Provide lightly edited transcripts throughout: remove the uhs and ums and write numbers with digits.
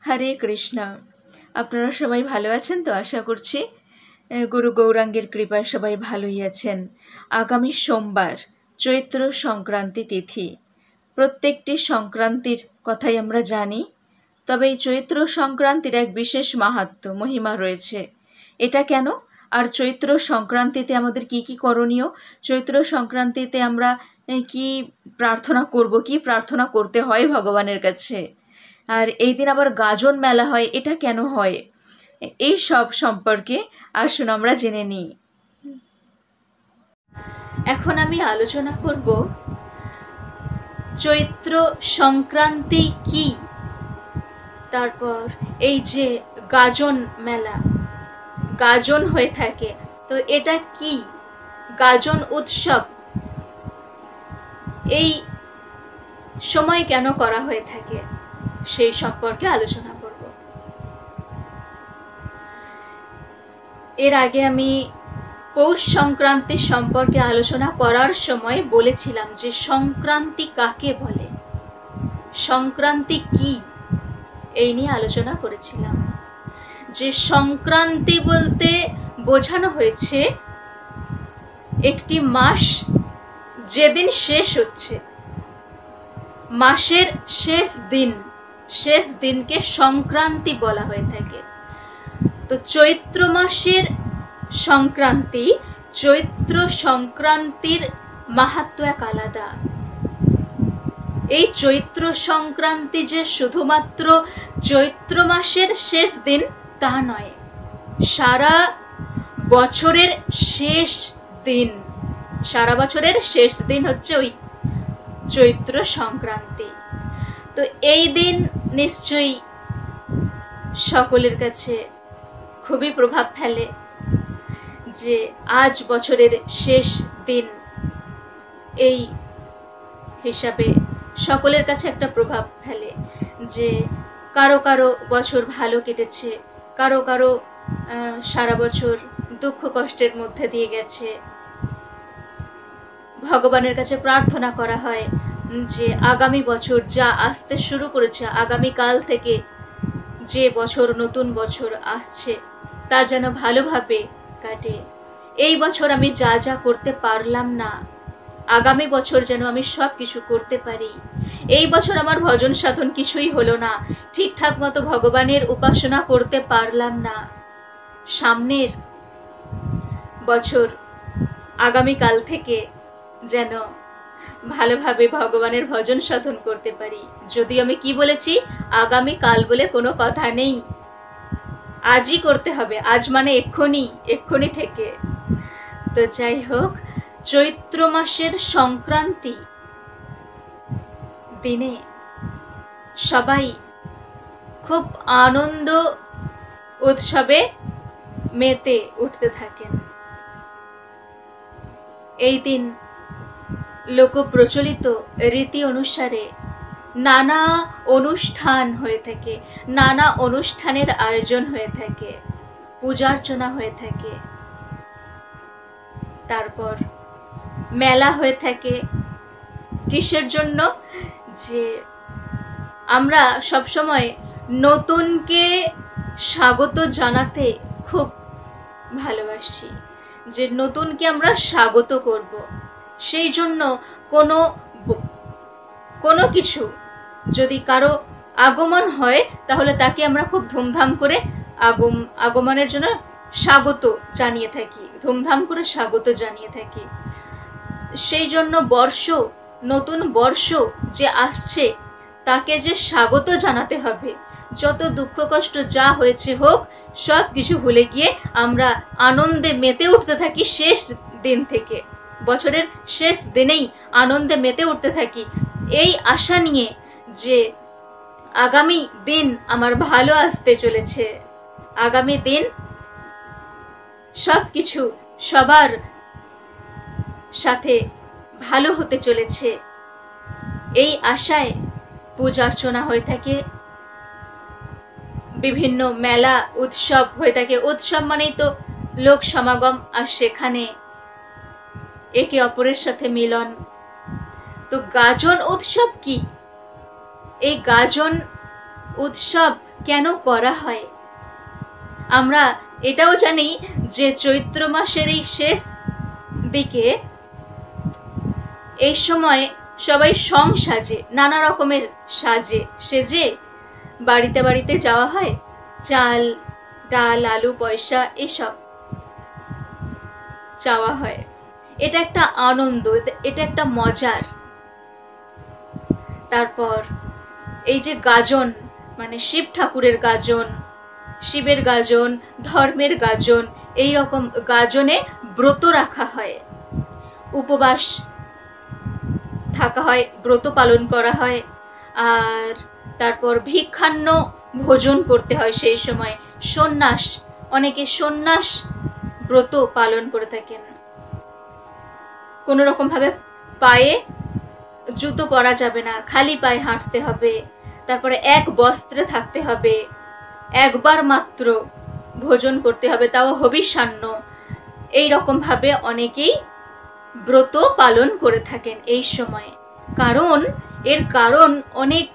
হরে কৃষ্ণ। আপনারা সবাই ভালো আছেন তো? আশা করছি গুরু গৌরাঙ্গের কৃপায় সবাই ভালোই আছেন। আগামী সোমবার চৈত্র সংক্রান্তি তিথি। প্রত্যেকটি সংক্রান্তির কথাই আমরা জানি, তবে এই চৈত্র সংক্রান্তির এক বিশেষ মাহাত্ম্য মহিমা রয়েছে। এটা কেন? আর চৈত্র সংক্রান্তিতে আমাদের কি কি করণীয়, চৈত্র সংক্রান্তিতে আমরা কি প্রার্থনা করব, কি প্রার্থনা করতে হয় ভগবানের কাছে, আর এই দিন আবার গাজন মেলা হয়, এটা কেন হয়, এই সব সম্পর্কে আসুন আমরা জেনে নিই। এখন আমি আলোচনা করব চৈত্র সংক্রান্তি কি, তারপর এই যে গাজন মেলা, গাজন হয়ে থাকে, তো এটা কি, গাজন উৎসব এই সময় কেন করা হয়ে থাকে, সেই সম্পর্কে আলোচনা করব। এর আগে আমি পৌষ সংক্রান্তি সম্পর্কে আলোচনা করার সময় বলেছিলাম যে সংক্রান্তি কাকে বলে, সংক্রান্তি কি, এই নিয়ে আলোচনা করেছিলাম। যে সংক্রান্তি বলতে বোঝানো হয়েছে একটি মাস যেদিন শেষ হচ্ছে, মাসের শেষ দিনকে সংক্রান্তি বলা হয়ে থাকে। তো চৈত্র মাসের সংক্রান্তি, চৈত্র সংক্রান্তির মাহাত্ম্য এক আলাদা। এই চৈত্র সংক্রান্তি যে শুধুমাত্র চৈত্র মাসের শেষ দিন তা নয়, সারা বছরের শেষ দিন, সারা বছরের শেষ দিন হচ্ছে ওই চৈত্র সংক্রান্তি। তো এই দিন নিশ্চয়ই সকলের কাছে খুবই প্রভাব ফেলে যে আজ বছরের শেষ দিন, এই হিসাবে সকলের কাছে একটা প্রভাব ফেলে যে কারো কারো বছর ভালো কেটেছে, কারো কারো সারা বছর দুঃখ কষ্টের মধ্যে দিয়ে গেছে। ভগবানের কাছে প্রার্থনা করা হয় যে আগামী বছর যা আসতে শুরু করেছে, আগামী কাল থেকে যে বছর, নতুন বছর আসছে, তা যেন ভালোভাবে কাটে। এই বছর আমি যা যা করতে পারলাম না, আগামী বছর যেন আমি সব কিছু করতে পারি। এই বছর আমার ভজন সাধন কিছুই হলো না, ঠিকঠাক মতো ভগবানের উপাসনা করতে পারলাম না, সামনের বছর আগামীকাল থেকে যেন ভালোভাবে ভগবানের ভজন সাধন করতে পারি। যদি আমি কি বলেছি, আগামী কাল বলে কোনো কথা নেই, আজই করতে হবে, আজ মানে এক্ষুনি থেকে। তো যাই হোক, চৈত্র মাসের সংক্রান্তি দিনে সবাই খুব আনন্দ উৎসবে মেতে উঠতে থাকেন। এই দিন লোক প্রচলিত রীতি অনুসারে নানা অনুষ্ঠান হয়ে থাকে, নানা অনুষ্ঠানের আয়োজন হয়ে থাকে, পূজার্চনা হয়ে থাকে, তারপর মেলা হয়ে থাকে। কিসের জন্য? যে আমরা সবসময় নতুনকে স্বাগত জানাতে খুব ভালোবাসি, যে নতুনকে আমরা স্বাগত করব। সেই জন্য কোনো কিছু যদি কারো আগমন হয়, তাহলে তাকে আমরা খুব ধুমধাম করে আগমনের জন্য স্বাগত জানিয়ে থাকি, ধুমধাম করে স্বাগত জানিয়ে থাকি। সেই জন্য নতুন বর্ষ যে আসছে, তাকে যে স্বাগত জানাতে হবে, যত দুঃখ কষ্ট যা হয়েছে হোক, সব কিছু ভুলে গিয়ে আমরা আনন্দে মেতে উঠতে থাকি। শেষ দিন থেকে, বছরের শেষ দিনেই আনন্দে মেতে উঠতে থাকি, এই আশা নিয়ে যে আগামী দিন আমার ভালো আসতে চলেছে, আগামী দিন সব কিছু সবার সাথে ভালো হতে চলেছে, এই আশায় পূজা অর্চনা হয়ে থাকে, বিভিন্ন মেলা উৎসব হয়ে থাকে। উৎসব মানেই তো লোক সমাগম, আর সেখানে একে অপরের সাথে মিলন। তো গাজন উৎসব কি? এই গাজন উৎসব কেন করা হয়? আমরা এটাও জানি যে চৈত্র মাসের এই শেষ দিকে এই সময় সবাই সং সাজে, নানা রকমের সেজে বাড়িতে বাড়িতে যাওয়া হয়, চাল ডাল আলু পয়সা এসব চাওয়া হয়। এটা একটা আনন্দ, এটা একটা মজার। তারপর এই যে গাজন, মানে শিব ঠাকুরের গাজন, শিবের গাজন, ধর্মের গাজন, এই রকম গাজনে ব্রত রাখা হয়, উপবাস থাকা হয়, ব্রত পালন করা হয়। আর তারপর ভিক্ষান্ন ভোজন করতে হয় সেই সময়। সন্ন্যাস, অনেকে সন্ন্যাস ব্রত পালন করে থাকেন। কোনো রকম ভাবে পায়ে জুতো পরা যাবে না, খালি পায়ে হাঁটতে হবে। তারপরে এক বস্ত্রে থাকতে হবে, একবার মাত্র ভোজন করতে হবে, তাও হবিষ্যান্ন। এই রকম ভাবে অনেকেই ব্রত পালন করে থাকেন এই সময়ে। এর কারণ অনেক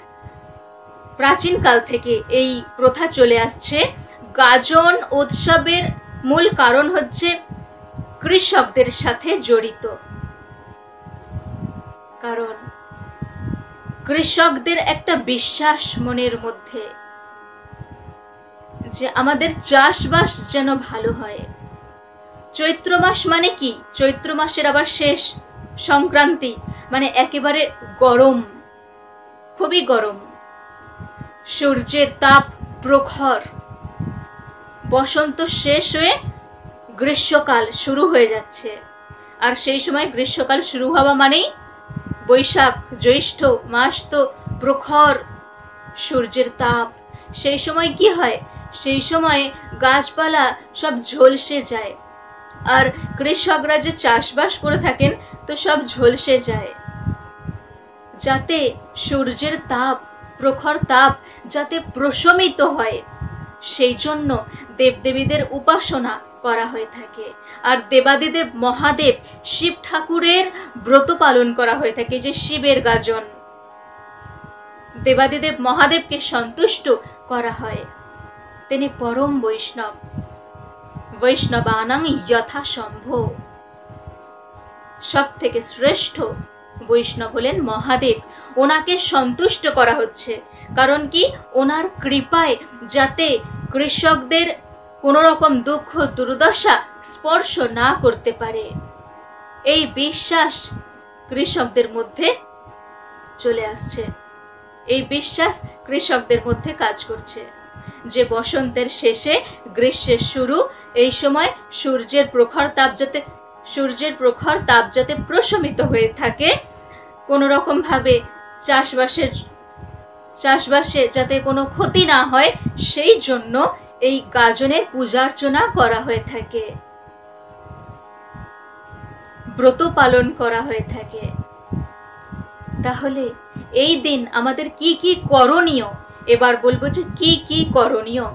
প্রাচীন কাল থেকে এই প্রথা চলে আসছে। গাজন উৎসবের মূল কারণ হচ্ছে কৃষকদের সাথে জড়িত। কারণ কৃষকদের একটা বিশ্বাস মনের মধ্যে যে আমাদের চাষবাস যেন ভালো হয়। চৈত্র মাস মানে কি? চৈত্র মাসের আবার শেষ সংক্রান্তি, মানে একেবারে গরম, খুবই গরম, সূর্যের তাপ প্রখর। বসন্ত শেষ হয়ে গ্রীষ্মকাল শুরু হয়ে যাচ্ছে। আর সেই সময় গ্রীষ্মকাল শুরু হওয়া মানেই বৈশাখ জ্যৈষ্ঠ মাস তো প্রখর সূর্যের তাপ। সেই সময় কি হয়? সেই সময় গাছপালা সব ঝলসে যায়, আর কৃষকরা যে চাষবাস করে থাকেন তো সব ঝলসে যায়। যাতে সূর্যের তাপ, প্রখর তাপ যাতে প্রশমিত হয়, সেই জন্য দেবদেবীদের উপাসনা করা হয়ে থাকে। আর দেবাদিদেব মহাদেব শিব ঠাকুরের ব্রত পালন করা হয়ে থাকে, যে শিবের গাজন। দেবাদিদেব মহাদেবকে সন্তুষ্ট করা হয়। তিনি পরম বৈষ্ণব, বৈষ্ণবানাং যথাসম্ভব। সব থেকে শ্রেষ্ঠ বৈষ্ণব হলেন মহাদেব। ওনাকে সন্তুষ্ট করা হচ্ছে, কারণ কি? ওনার কৃপায় যাতে কৃষকদের কোন রকম দুঃখ দুর্দশা স্পর্শ না করতে পারে, এই বিশ্বাস কৃষকদের মধ্যে চলে আসছে। এই বিশ্বাস কৃষকদের মধ্যে কাজ করছে যে বসন্তের শেষে গ্রীষ্মের শুরু, এই সময় সূর্যের প্রখর তাপ যাতে প্রশমিত হয়ে থাকে, কোন রকম ভাবে চাষবাসে যাতে কোনো ক্ষতি না হয়, সেই জন্য এই গাজনের পূজা অর্চনা করা হয়ে থাকে, ব্রত পালন করা হয়ে থাকে। তাহলে এই দিন আমাদের কি কি করণীয়, এবার বলবো যে কি কি করণীয়।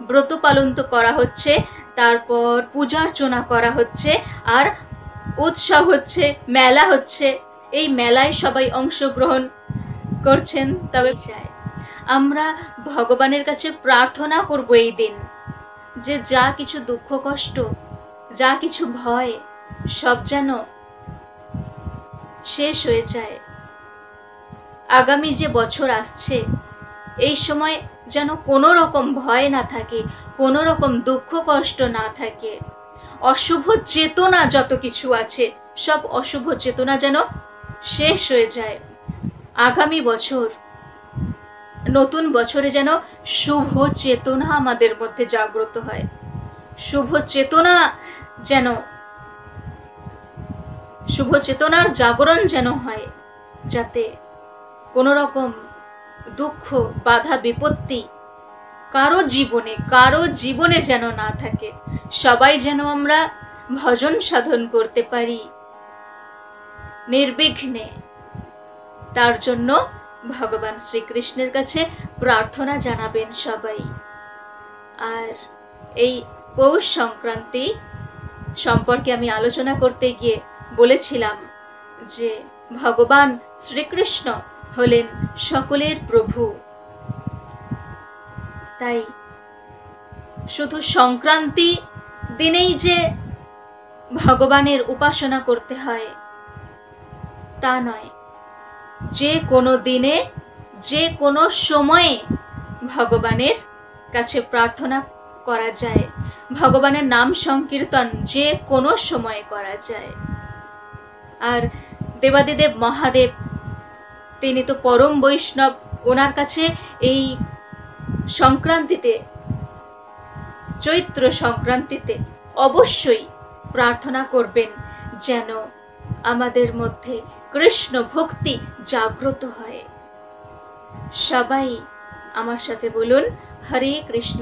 ব্রত পালন তো করা হচ্ছে, তারপর পূজা অর্চনা করা হচ্ছে, আর উৎসব হচ্ছে, মেলা হচ্ছে। এই মেলায় সবাই অংশগ্রহণ করছেন। তবে চাই আমরা ভগবানের কাছে প্রার্থনা করব এই দিন, যে যা কিছু দুঃখ কষ্ট, যা কিছু ভয়, সব যেন শেষ হয়ে যায়। আগামী যে বছর আসছে, এই সময় যেন কোনো রকম ভয় না থাকে, কোনো রকম দুঃখ কষ্ট না থাকে। অশুভ চেতনা যত কিছু আছে, সব অশুভ চেতনা যেন শেষ হয়ে যায়। আগামী বছর, নতুন বছরে যেন শুভ চেতনা আমাদের মধ্যে জাগ্রত হয়। শুভ চেতনার জাগরণ যেন হয়, যাতে কোন রকম দুঃখ বাধা বিপত্তি কারো জীবনে যেন না থাকে। সবাই যেন আমরা ভজন সাধন করতে পারি নির্বিঘ্নে। তার জন্য ভগবান শ্রীকৃষ্ণের কাছে প্রার্থনা জানাবেন সবাই। আর এই পৌষ সংক্রান্তি সম্পর্কে আমি আলোচনা করতে গিয়ে বলেছিলাম যে ভগবান শ্রীকৃষ্ণ হলেন সকলের প্রভু। তাই শুধু সংক্রান্তি দিনেই যে ভগবানের উপাসনা করতে হয় তা নয়, যে কোনো দিনে যে কোনো সময়ে ভগবানের কাছে প্রার্থনা করা যায়, ভগবানের নাম সংকীর্তন যে কোনো সময়ে করা যায়। আর দেবাদিদেব মহাদেব তিনি তো পরম বৈষ্ণব, ওনার কাছে এই সংক্রান্তিতে, চৈত্র সংক্রান্তিতে অবশ্যই প্রার্থনা করবেন যেন আমাদের মধ্যে কৃষ্ণ ভক্তি জাগ্রত হয়। সবাই আমার সাথে বলুন, হরে কৃষ্ণ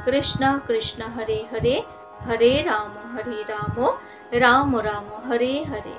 কৃষ্ণ কৃষ্ণ হরে হরে, হরে রাম রাম রাম হরে হরে।